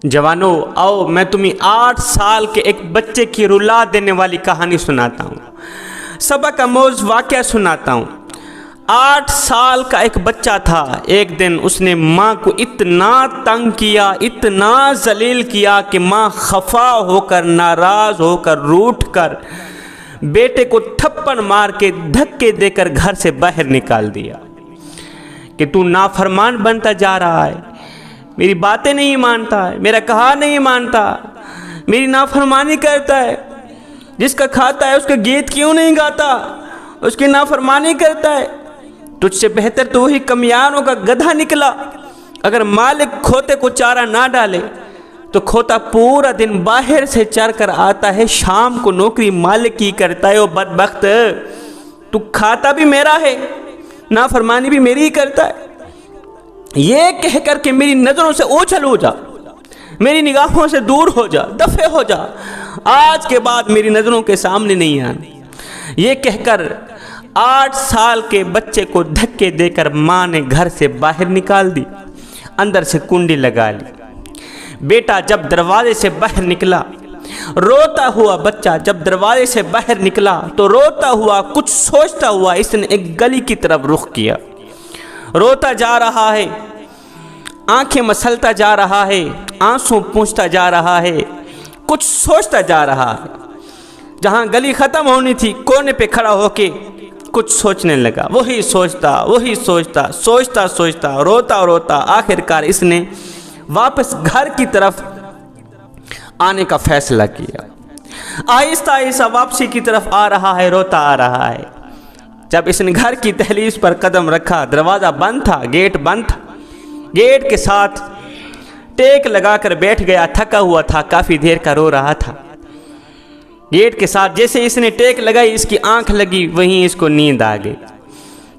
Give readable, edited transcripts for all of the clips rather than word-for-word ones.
جوانو آؤ میں تمہیں 8 سال کے ایک بچے کی رلا دینے والی کہانی سناتا ہوں، سبق آموز واقعہ سناتا ہوں۔ 8 سال کا ایک بچہ تھا۔ ایک دن اس نے ماں کو اتنا تنگ کیا، اتنا ذلیل کیا کہ ماں خفا ہو کر، ناراض ہو کر، روٹھ کر بیٹے کو تھپڑ مار کے دھکے دے کر گھر سے باہر نکال دیا کہ تو نافرمان بنتا جا رہا ہے، میری باتیں نہیں مانتا ہے، میرا کہا نہیں مانتا، میری نافرمانی کرتا ہے، جس کا کھاتا ہے اس کا گیت کیوں نہیں گاتا، اس کی نافرمانی کرتا ہے۔ تجھ سے بہتر تو وہی کمیانوں کا گدھا نکلا۔ اگر مالک کھوتے کو چارہ نہ ڈالے تو کھوتا پورا دن باہر سے چر کر آتا ہے، شام کو نوکری مالک کی کرتا ہے۔ او بدبخت، تو کھاتا بھی میرا ہے، نافرمانی بھی میری ہی کرتا ہے۔ یہ کہہ کر کہ میری نظروں سے اوجھل ہو جا، میری نگاہوں سے دور ہو جا، دفع ہو جا، آج کے بعد میری نظروں کے سامنے نہیں آنا، یہ کہہ کر 8 سال کے بچے کو دھکے دے کر ماں نے گھر سے باہر نکال دی، اندر سے کنڈی لگا لی۔ بیٹا جب دروازے سے باہر نکلا، روتا ہوا بچہ جب دروازے سے باہر نکلا تو روتا ہوا، کچھ سوچتا ہوا اس نے ایک گلی کی طرف رخ کیا۔ روتا جا رہا ہے، آنکھیں مسلتا جا رہا ہے، آنسو پونچھتا جا رہا ہے، کچھ سوچتا جا رہا ہے۔ جہاں گلی ختم ہونی تھی کونے پہ کھڑا ہو کے کچھ سوچنے لگا، وہی سوچتا سوچتا روتا آخرکار اس نے واپس گھر کی طرف آنے کا فیصلہ کیا۔ آہستہ آہستہ واپسی کی طرف آ رہا ہے، روتا آ رہا ہے۔ جب اس نے گھر کی دہلیز پر قدم رکھا، دروازہ بند تھا، گیٹ بند تھا، گیٹ کے ساتھ ٹیک لگا کر بیٹھ گیا، تھکا ہوا تھا، کافی دیر کا رو رہا تھا۔ گیٹ کے ساتھ جیسے اس نے ٹیک لگائی، اس کی آنکھ لگی، وہیں اس کو نیند آ گئی۔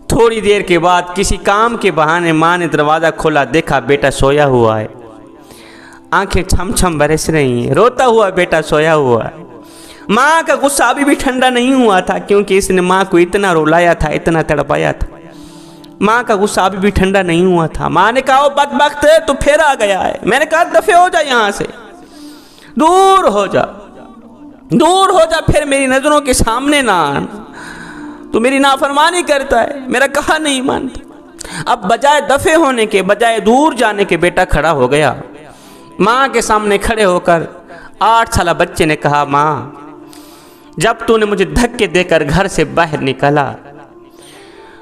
تھوڑی دیر کے بعد کسی کام کے بہانے ماں نے دروازہ کھولا، دیکھا بیٹا سویا ہوا ہے، آنکھیں چھم چھم برس رہی ہیں، روتا ہوا بیٹا سویا ہوا ہے۔ ماں کا غصہ ابھی بھی ٹھنڈا نہیں ہوا تھا، کیونکہ اس نے ماں کو اتنا رولایا تھا، اتنا تڑپایا تھا۔ ماں کا غصہ ابھی بھی ٹھنڈا نہیں ہوا تھا۔ ماں نے کہا او بدبخت تو پھر آ گیا ہے، میں نے کہا دفع ہو جا، یہاں سے دور ہو جا، دور ہو جا، پھر میری نظروں کے سامنے نہ آنا، تو میری نافرمانی کرتا ہے، میرا کہا نہیں مانتا۔ اب بجائے دفع ہونے کے، بجائے دور جانے کے، بیٹا کھڑا ہو گیا۔ ماں کے سامنے کھڑے ہو کر 8 سالہ بچے نے کہا، ماں جب تو نے مجھے دھکے دے کر گھر سے باہر نکالا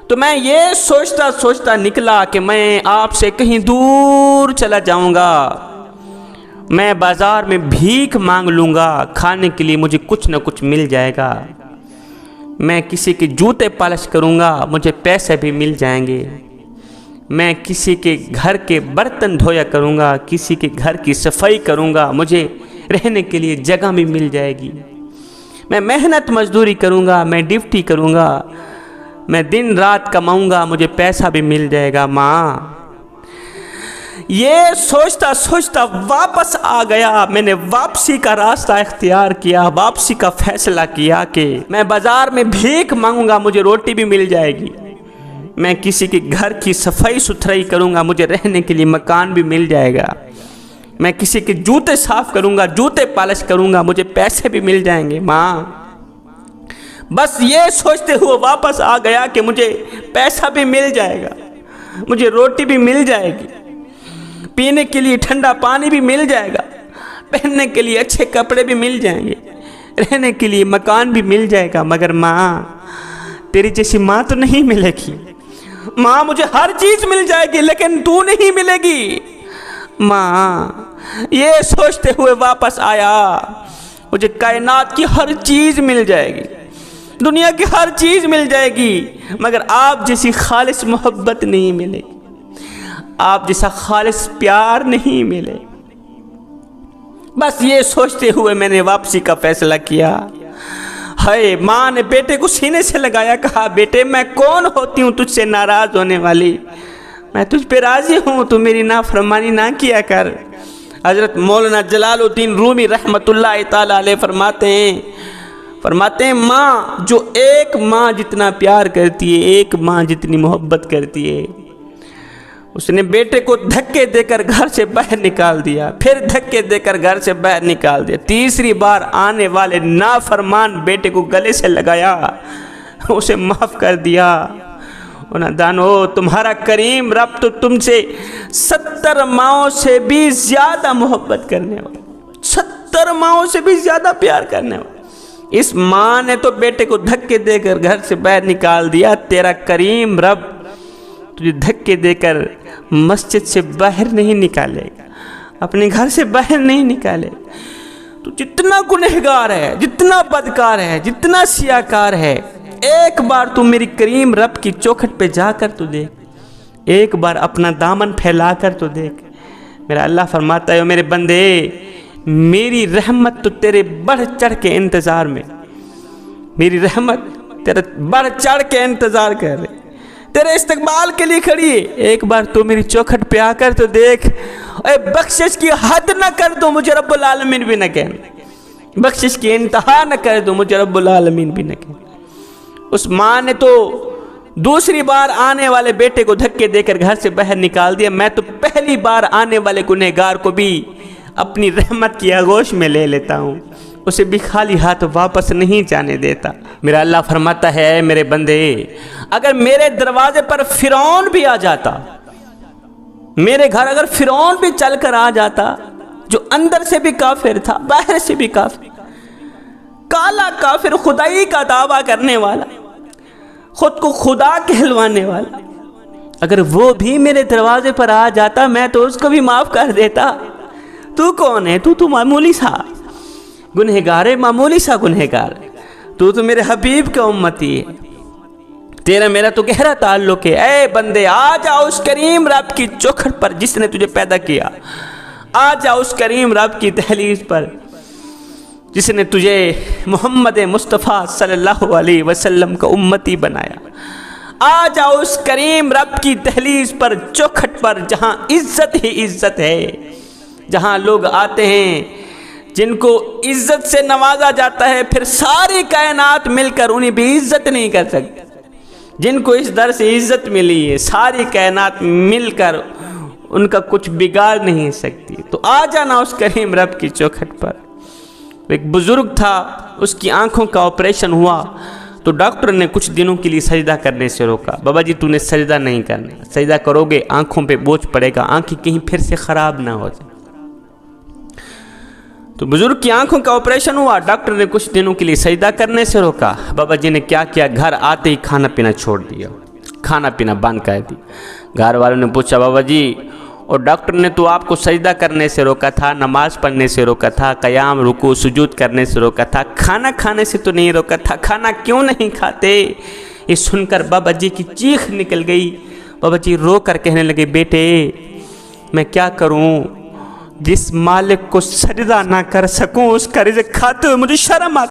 تو میں یہ سوچتا نکلا کہ میں آپ سے کہیں دور چلا جاؤں گا، میں بازار میں بھیک مانگ لوں گا، کھانے کے لیے مجھے کچھ نہ کچھ مل جائے گا، میں کسی کے جوتے پالش کروں گا، مجھے پیسے بھی مل جائیں گے، میں کسی کے گھر کے برتن دھویا کروں گا، کسی کے گھر کی صفائی کروں گا، مجھے رہنے کے لیے جگہ بھی مل جائے گی، میں محنت مزدوری کروں گا، میں ڈیوٹی کروں گا، میں دن رات کماؤں گا، مجھے پیسہ بھی مل جائے گا۔ ماں یہ سوچتا واپس آ گیا۔ میں نے واپسی کا راستہ اختیار کیا، واپسی کا فیصلہ کیا کہ میں بازار میں بھیک مانگوں گا، مجھے روٹی بھی مل جائے گی، میں کسی کے گھر کی صفائی ستھرائی کروں گا، مجھے رہنے کے لیے مکان بھی مل جائے گا، میں کسی کے جوتے صاف کروں گا، جوتے پالش کروں گا، مجھے پیسے بھی مل جائیں گے۔ ماں بس یہ سوچتے ہوئے واپس آ گیا کہ مجھے پیسہ بھی مل جائے گا، مجھے روٹی بھی مل جائے گی، پینے کے لیے ٹھنڈا پانی بھی مل جائے گا، پہننے کے لیے اچھے کپڑے بھی مل جائیں گے، رہنے کے لیے مکان بھی مل جائے گا۔ مگر ماں تیری جیسی ماں تو نہیں ملے گی، ماں مجھے ہر چیز مل جائے گی لیکن تو نہیں ملے گی۔ ماں یہ سوچتے ہوئے واپس آیا، مجھے کائنات کی ہر چیز مل جائے گی، دنیا کی ہر چیز مل جائے گی، مگر آپ جیسی خالص محبت نہیں ملے گی، آپ جیسا خالص پیار نہیں ملے۔ بس یہ سوچتے ہوئے میں نے واپسی کا فیصلہ کیا۔ ہائے، ماں نے بیٹے کو سینے سے لگایا، کہا بیٹے میں کون ہوتی ہوں تجھ سے ناراض ہونے والی، میں تجھ پہ راضی ہوں، تو میری نافرمانی نہ کیا کر۔ حضرت مولانا جلال الدین رومی رحمۃ اللہ تعالی علیہ فرماتے ہیں ماں جو ایک ماں جتنا پیار کرتی ہے، ایک ماں جتنی محبت کرتی ہے، اس نے بیٹے کو دھکے دے کر گھر سے باہر نکال دیا، پھر دھکے دے کر گھر سے باہر نکال دیا، تیسری بار آنے والے نافرمان بیٹے کو گلے سے لگایا، اسے معاف کر دیا۔ نادانو، تمہارا کریم رب تو تم سے 70 ماؤں سے بھی زیادہ محبت کرنے والا، 70 ماؤں سے بھی زیادہ پیار کرنے والا۔ اس ماں نے تو بیٹے کو دھکے دے کر گھر سے باہر نکال دیا، تیرا کریم رب تجھے دھکے دے کر مسجد سے باہر نہیں نکالے گا، اپنے گھر سے باہر نہیں نکالے گا۔ تو جتنا گنہگار ہے، جتنا بدکار ہے، جتنا سیاکار ہے، ایک بار تو میری کریم رب کی چوکھٹ پہ جا کر تو دیکھ، ایک بار اپنا دامن پھیلا کر تو دیکھ۔ میرا اللہ فرماتا ہے، میرے بندے، میری رحمت تو تیرے بڑھ چڑھ کے انتظار میں، میری رحمت تیرے بڑھ چڑھ کے انتظار کر رہے، تیرے استقبال کے لیے کھڑی ہے۔ ایک بار تو میری چوکھٹ پہ آ کر تو دیکھ، اے بخشش کی حد نہ کر دو، مجھے رب العالمین بھی نہ کہنا، بخشش کی انتہا نہ کر دو، مجھے رب العالمین بھی نہ کہنا۔ اس ماں نے تو دوسری بار آنے والے بیٹے کو دھکے دے کر گھر سے باہر نکال دیا، میں تو پہلی بار آنے والے گنہگار کو بھی اپنی رحمت کی آغوش میں لے لیتا ہوں، اسے بھی خالی ہاتھ واپس نہیں جانے دیتا۔ میرا اللہ فرماتا ہے، اے میرے بندے، اگر میرے دروازے پر فرعون بھی آ جاتا، میرے گھر اگر فرعون بھی چل کر آ جاتا، جو اندر سے بھی کافر تھا، باہر سے بھی کافر، کالا کافر، خدائی کا دعویٰ کرنے والا، خود کو خدا کہلوانے والا، اگر وہ بھی میرے دروازے پر آ جاتا، میں تو اس کو بھی معاف کر دیتا۔ تو کون ہے؟ تو معمولی سا گنہگار ہے، معمولی سا گنہگار ہے، تو میرے حبیب کا امتی ہے، تیرا میرا تو گہرا تعلق ہے۔ اے بندے، آ جاؤ اس کریم رب کی چوکھٹ پر جس نے تجھے پیدا کیا، آ جاؤ اس کریم رب کی دہلیز پر جس نے تجھے محمد مصطفیٰ صلی اللہ علیہ وسلم کا امتی بنایا، آ جاؤ اس کریم رب کی دہلیز پر، چوکھٹ پر، جہاں عزت ہی عزت ہے، جہاں لوگ آتے ہیں جن کو عزت سے نوازا جاتا ہے، پھر ساری کائنات مل کر انہیں بھی عزت نہیں کر سکتی۔ جن کو اس در سے عزت ملی ہے، ساری کائنات مل کر ان کا کچھ بگاڑ نہیں سکتی۔ تو آ جانا اس کریم رب کی چوکھٹ پر۔ ایک بزرگ تھا، اس کی آنکھوں کا آپریشن ہوا تو ڈاکٹر نے کچھ دنوں کے لیے سجدہ کرنے سے روکا۔ بابا جی، تو نے سجدہ نہیں کرنا، سجدہ کرو گے آنکھوں پہ بوجھ پڑے گا، آنکھیں کہیں پھر سے خراب نہ ہو جائے۔ تو بزرگ کی آنکھوں کا آپریشن ہوا، ڈاکٹر نے کچھ دنوں کے لیے سجدہ کرنے سے روکا۔ بابا جی نے کیا کیا، گھر آتے ہی کھانا پینا چھوڑ دیا، کھانا پینا بند کر دی۔ گھر والوں نے پوچھا، بابا جی، اور ڈاکٹر نے تو آپ کو سجدہ کرنے سے روکا تھا، نماز پڑھنے سے روکا تھا، قیام رکوع سجود کرنے سے روکا تھا، کھانا کھانے سے تو نہیں روکا تھا، کھانا کیوں نہیں کھاتے؟ یہ سن کر بابا جی کی چیخ نکل گئی۔ بابا جی رو کر کہنے لگے، بیٹے میں کیا کروں، جس مالک کو سجدہ نہ کر سکوں اس کا رزق کھاتے ہوئے مجھے شرم آتی۔